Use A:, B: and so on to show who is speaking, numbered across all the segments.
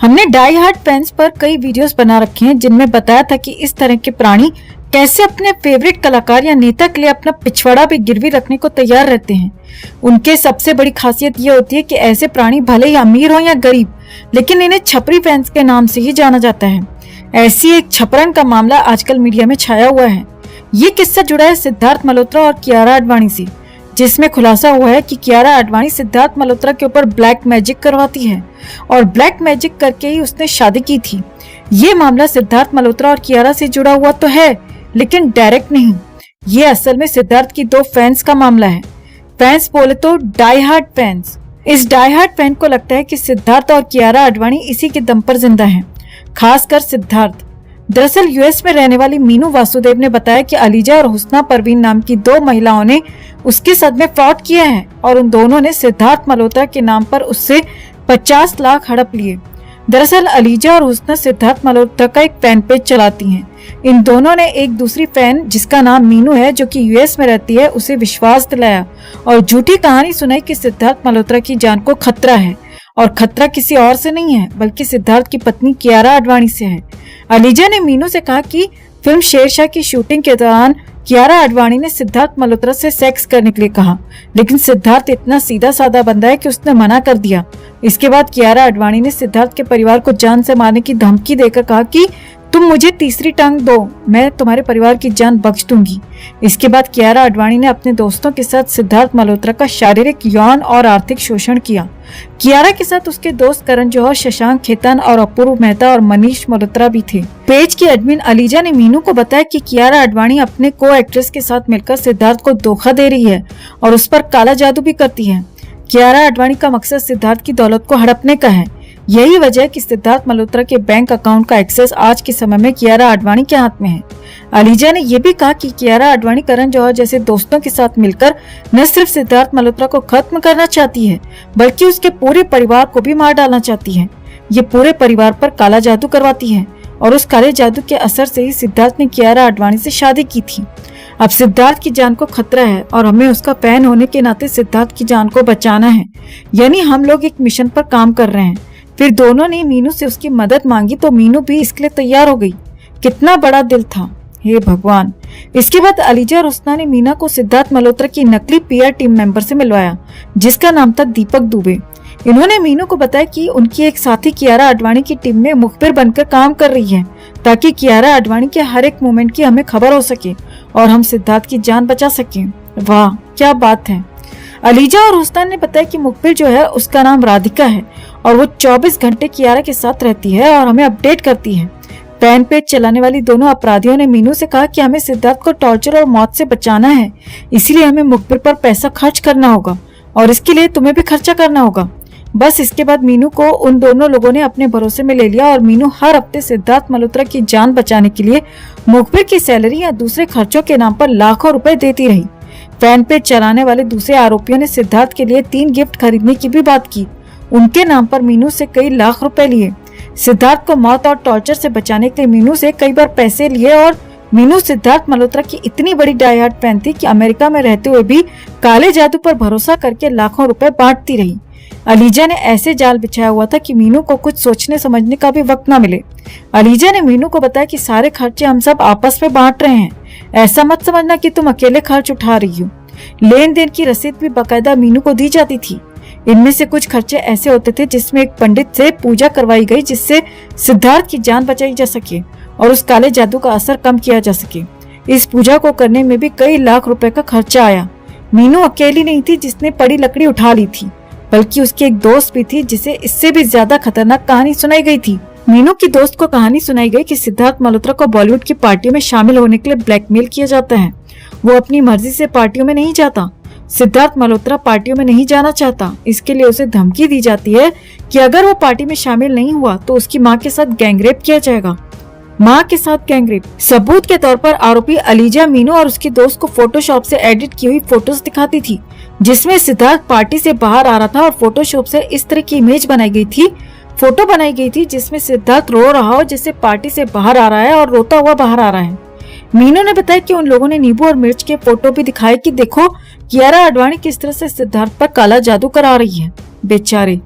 A: हमने die hard fans पर कई वीडियोस बना रखे हैं जिनमें बताया था कि इस तरह के प्राणी कैसे अपने फेवरेट कलाकार या नेता के लिए अपना पिछवाड़ा भी गिरवी रखने को तैयार रहते हैं। उनके सबसे बड़ी खासियत ये होती है कि ऐसे प्राणी भले ही अमीर हो या गरीब, लेकिन इन्हें छपरी फैंस के नाम से ही जाना जाता है। ऐसी एक छपरन का मामला आजकल मीडिया में छाया हुआ है। ये किस्सा जुड़ा है सिद्धार्थ मल्होत्रा और कियारा आडवाणी से, जिसमें खुलासा हुआ है कि कियारा आडवाणी सिद्धार्थ मल्होत्रा के ऊपर ब्लैक मैजिक करवाती है और ब्लैक मैजिक करके ही उसने शादी की थी। ये मामला सिद्धार्थ मल्होत्रा और कियारा से जुड़ा हुआ तो है, लेकिन डायरेक्ट नहीं। ये असल में सिद्धार्थ की दो फैंस का मामला है। फैंस बोले तो डाई हार्ड फैंस। इस डाई हार्ड फैन को लगता है कि सिद्धार्थ और कियारा आडवाणी इसी के दम पर जिंदा हैं, खासकर सिद्धार्थ। दरअसल यूएस में रहने वाली मीनू वासुदेव ने बताया कि अलीजा और हुस्ना परवीन नाम की दो महिलाओं ने उसके साथ में फ्रॉड किया है और उन दोनों ने सिद्धार्थ मल्होत्रा के नाम पर उससे 50 लाख हड़प लिए। दरअसल अलीजा और हुस्ना सिद्धार्थ मल्होत्रा का एक फैन पेज चलाती हैं। इन दोनों ने एक दूसरी फैन जिसका नाम मीनू है, जो कि यूएस में रहती है, उसे विश्वास दिलाया और झूठी कहानी सुनाई कि सिद्धार्थ मल्होत्रा की जान को खतरा है, और खतरा किसी और से नहीं है बल्कि सिद्धार्थ की पत्नी कियारा आडवाणी से है। अलीजा ने मीनू से कहा कि फिल्म शेरशाह की शूटिंग के दौरान कियारा आडवाणी ने सिद्धार्थ मल्होत्रा से सेक्स करने के लिए कहा, लेकिन सिद्धार्थ इतना सीधा साधा बंदा है कि उसने मना कर दिया। इसके बाद कियारा आडवाणी ने सिद्धार्थ के परिवार को जान से मारने की धमकी देकर कहा कि तुम मुझे तीसरी टांग दो, मैं तुम्हारे परिवार की जान बख्श दूंगी। इसके बाद कियारा आडवाणी ने अपने दोस्तों के साथ सिद्धार्थ मल्होत्रा का शारीरिक, यौन और आर्थिक शोषण किया। कियारा के साथ उसके दोस्त करण जौहर, शशांक खेतान और अपूर्व मेहता और मनीष मल्होत्रा भी थे। पेज की एडमिन अलीजा ने मीनू को बताया कि कियारा आडवाणी अपने को एक्ट्रेस के साथ मिलकर सिद्धार्थ को धोखा दे रही है और उस पर काला जादू भी करती है। कियारा आडवाणी का मकसद सिद्धार्थ की दौलत को हड़पने का है। यही वजह है कि सिद्धार्थ मल्होत्रा के बैंक अकाउंट का एक्सेस आज के समय में कियारा आडवाणी के हाथ में है। अलीजा ने यह भी कहा कि कियारा आडवाणी करण जौहर जैसे दोस्तों के साथ मिलकर न सिर्फ सिद्धार्थ मल्होत्रा को खत्म करना चाहती है, बल्कि उसके पूरे परिवार को भी मार डालना चाहती है। ये पूरे परिवार पर काला जादू करवाती है और उस काले जादू के असर से ही सिद्धार्थ ने कियारा आडवाणी से शादी की थी। अब सिद्धार्थ की जान को खतरा है और हमें उसका फैन होने के नाते सिद्धार्थ की जान को बचाना है, यानी हम लोग एक मिशन पर काम कर रहे हैं। फिर दोनों ने मीनू से उसकी मदद मांगी तो मीनू भी इसके लिए तैयार हो गई। कितना बड़ा दिल था, हे भगवान। इसके बाद अलीजा और हुस्ना ने मीना को सिद्धार्थ मल्होत्रा की नकली पीआर टीम मेंबर से मिलवाया, जिसका नाम था दीपक दुबे। इन्होंने मीनू को बताया कि उनकी एक साथी कियारा आडवाणी की टीम में मुखबिर बनकर काम कर रही है, ताकि कियारा आडवाणी के हर एक मोमेंट की हमें खबर हो सके और हम सिद्धार्थ की जान बचा सकें। वाह क्या बात है। अलीजा और हुस्ना ने बताया कि मुखबिर जो है उसका नाम राधिका है और वो 24 घंटे कियारा के साथ रहती है और हमें अपडेट करती है। फैन पेज चलाने वाली दोनों अपराधियों ने मीनू से कहा कि हमें सिद्धार्थ को टॉर्चर और मौत से बचाना है, इसीलिए हमें मुखबिर पर पैसा खर्च करना होगा और इसके लिए तुम्हें भी खर्चा करना होगा। बस इसके बाद मीनू को उन दोनों लोगों ने अपने भरोसे में ले लिया और मीनू हर हफ्ते सिद्धार्थ मल्होत्रा की जान बचाने के लिए मुखबिर की सैलरी या दूसरे खर्चों के नाम पर लाखों रुपए देती रही। फैन पेज चलाने वाले दूसरे आरोपियों ने सिद्धार्थ के लिए 3 गिफ्ट खरीदने की भी बात की। उनके नाम पर मीनू से कई लाख रुपए लिए। सिद्धार्थ को मौत और टॉर्चर से बचाने के लिए मीनू से कई बार पैसे लिए और मीनू सिद्धार्थ मल्होत्रा की इतनी बड़ी डाई हार्ड फैन थी कि अमेरिका में रहते हुए भी काले जादू पर भरोसा करके लाखों रुपए बांटती रही। अलीजा ने ऐसे जाल बिछाया हुआ था कि मीनू को कुछ सोचने समझने का भी वक्त न मिले। अलीजा ने मीनू को बताया कि सारे खर्चे हम सब आपस में बांट रहे हैं, ऐसा मत समझना कि तुम अकेले खर्च उठा रही हो। लेन देन की रसीद भी बाकायदा मीनू को दी जाती थी। इनमें से कुछ खर्चे ऐसे होते थे जिसमें एक पंडित से पूजा करवाई गई जिससे सिद्धार्थ की जान बचाई जा सके और उस काले जादू का असर कम किया जा सके। इस पूजा को करने में भी कई लाख रुपए का खर्चा आया। मीनू अकेली नहीं थी जिसने पड़ी लकड़ी उठा ली थी, बल्कि उसकी एक दोस्त भी थी जिसे इससे भी ज्यादा खतरनाक कहानी सुनाई गई थी। मीनू की दोस्त को कहानी सुनाई गई कि सिद्धार्थ मल्होत्रा को बॉलीवुड की पार्टियों में शामिल होने के लिए ब्लैकमेल किया जाता है। वो अपनी मर्जी से पार्टियों में नहीं जाता। सिद्धार्थ मल्होत्रा पार्टियों में नहीं जाना चाहता, इसके लिए उसे धमकी दी जाती है कि अगर वो पार्टी में शामिल नहीं हुआ तो उसकी माँ के साथ गैंगरेप किया जाएगा। माँ के साथ गैंगरेप। सबूत के तौर पर आरोपी अलीजा मीनू और उसकी दोस्त को फोटोशॉप से एडिट की हुई फोटोज दिखाती थी, जिसमें सिद्धार्थ पार्टी से बाहर आ रहा था और फोटोशॉप से इस तरह की इमेज बनाई गई थी, फोटो बनाई गई थी जिसमें सिद्धार्थ रो रहा हो, जैसे पार्टी से बाहर आ रहा है और रोता हुआ बाहर आ रहा है। मीनू ने बताया कि उन लोगों ने नींबू और मिर्च के फोटो भी दिखाए कि देखो कियारा आडवाणी किस तरह से सिद्धार्थ पर काला जादू करा रही है। बेचारे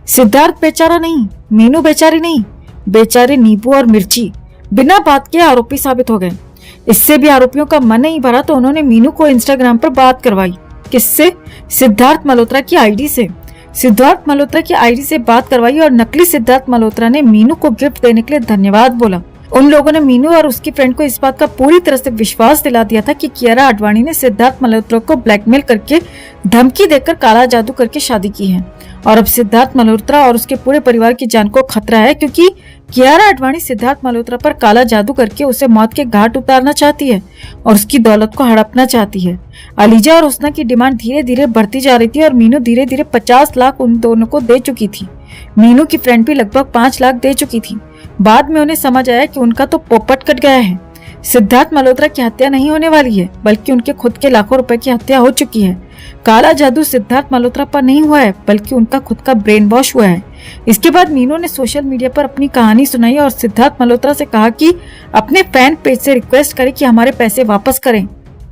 A: सिद्धार्थ बेचारा नहीं, मीनू बेचारी नहीं, बेचारे नींबू और मिर्ची बिना बात के आरोपी साबित हो गए। इससे भी आरोपियों का मन नहीं भरा तो उन्होंने मीनू को इंस्टाग्राम पर बात करवाई। किससे? सिद्धार्थ मल्होत्रा की आईडी से। सिद्धार्थ मल्होत्रा की आईडी से बात करवाई और नकली सिद्धार्थ मल्होत्रा ने मीनू को गिफ्ट देने के लिए धन्यवाद बोला। उन लोगों ने मीनू और उसकी फ्रेंड को इस बात का पूरी तरह से विश्वास दिला दिया था कि कियारा आडवाणी ने सिद्धार्थ मल्होत्रा को ब्लैकमेल करके, धमकी देकर काला जादू करके शादी की है। और अब सिद्धार्थ मल्होत्रा और उसके पूरे परिवार की जान को खतरा है, क्योंकि कियारा आडवाणी सिद्धार्थ मल्होत्रा पर काला जादू करके उसे मौत के घाट उतारना चाहती है और उसकी दौलत को हड़पना चाहती है। अलीजा और हुस्ना की डिमांड धीरे धीरे बढ़ती जा रही थी और मीनू धीरे धीरे 50 लाख उन दोनों को दे चुकी थी। मीनू की फ्रेंड भी लगभग 5 लाख दे चुकी थी। बाद में उन्हें समझ आया कि उनका तो पोपट कट गया है। सिद्धार्थ मल्होत्रा की हत्या नहीं होने वाली है, बल्कि उनके खुद के लाखों रुपए की हत्या हो चुकी है। काला जादू सिद्धार्थ मल्होत्रा पर नहीं हुआ है, बल्कि उनका खुद का ब्रेन वॉश हुआ है। इसके बाद मीनू ने सोशल मीडिया पर अपनी कहानी सुनाई और सिद्धार्थ मल्होत्रा से कहा कि अपने फैन पेज से रिक्वेस्ट करें कि हमारे पैसे वापस करें।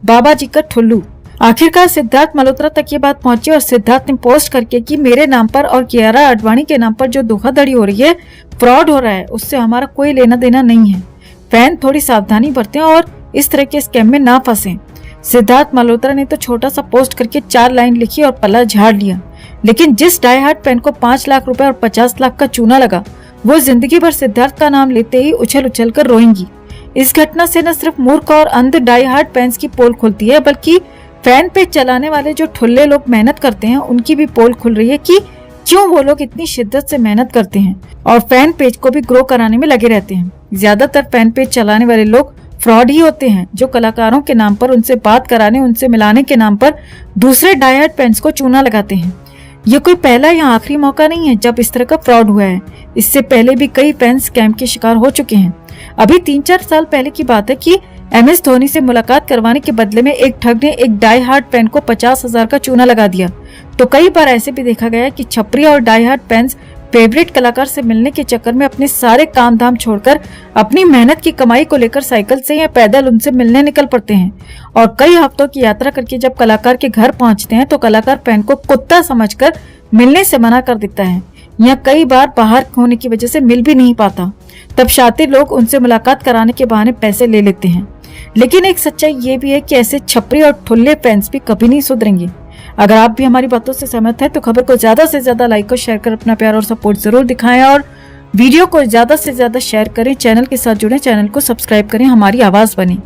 A: बाबा जी का ठुल्लू। आखिरकार सिद्धार्थ मल्होत्रा तक ये बात पहुंची और सिद्धार्थ ने पोस्ट करके कि मेरे नाम पर और कियारा आडवाणी के नाम पर जो धोखाधड़ी हो रही है, फ्रॉड हो रहा है, उससे हमारा कोई लेना देना नहीं है। फैन थोड़ी सावधानी बरतें और इस तरह के स्कैम में ना फंसें। सिद्धार्थ मल्होत्रा ने तो छोटा सा पोस्ट करके 4 लाइन लिखी और पल्ला झाड़ लिया, लेकिन जिस डाई हार्ड फैन को 5 लाख रुपए और 50 लाख का चूना लगा, वो जिंदगी भर सिद्धार्थ का नाम लेते ही उछल उछल कर रोएंगी। इस घटना से न सिर्फ मूर्ख और अंध डाई हार्ड फैंस की पोल खुलती है, बल्कि फैन पेज चलाने वाले जो ठुल्ले लोग मेहनत करते हैं, उनकी भी पोल खुल रही है कि क्यों वो लोग इतनी शिद्दत से मेहनत करते हैं और फैन पेज को भी ग्रो कराने में लगे रहते हैं। ज्यादातर फैन पेज चलाने वाले लोग फ्रॉड ही होते हैं, जो कलाकारों के नाम पर, उनसे बात कराने, उनसे मिलाने के नाम पर दूसरे डाई हार्ड फैंस को चूना लगाते हैं। ये कोई पहला या आखिरी मौका नहीं है जब इस तरह का फ्रॉड हुआ है। इससे पहले भी कई फैंस स्कैम के शिकार हो चुके हैं। अभी 3-4 साल पहले की बात है कि MS धोनी से मुलाकात करवाने के बदले में एक ठग ने एक डाई हार्ड फैन को 50,000 का चूना लगा दिया। तो कई बार ऐसे भी देखा गया है कि छपरी और डाई हार्ड फैंस फेवरेट कलाकार से मिलने के चक्कर में अपने सारे काम धाम छोड़कर अपनी मेहनत की कमाई को लेकर साइकिल से या पैदल उनसे मिलने निकल पड़ते हैं और कई हफ्तों की यात्रा करके जब कलाकार के घर पहुंचते हैं तो कलाकार फैन को कुत्ता समझकर मिलने से मना कर देता है या कई बार बाहर होने की वजह से मिल भी नहीं पाता। तब शातिर लोग उनसे मुलाकात कराने के बहाने पैसे ले लेते हैं। लेकिन एक सच्चाई ये भी है कि ऐसे छपरी और ठुल्ले फैंस भी कभी नहीं सुधरेंगे। अगर आप भी हमारी बातों से सहमत हैं तो खबर को ज्यादा से ज्यादा लाइक और शेयर कर अपना प्यार और सपोर्ट जरूर दिखाएं और वीडियो को ज्यादा से ज्यादा शेयर करें। चैनल के साथ जुड़े, चैनल को सब्सक्राइब करें, हमारी आवाज बने।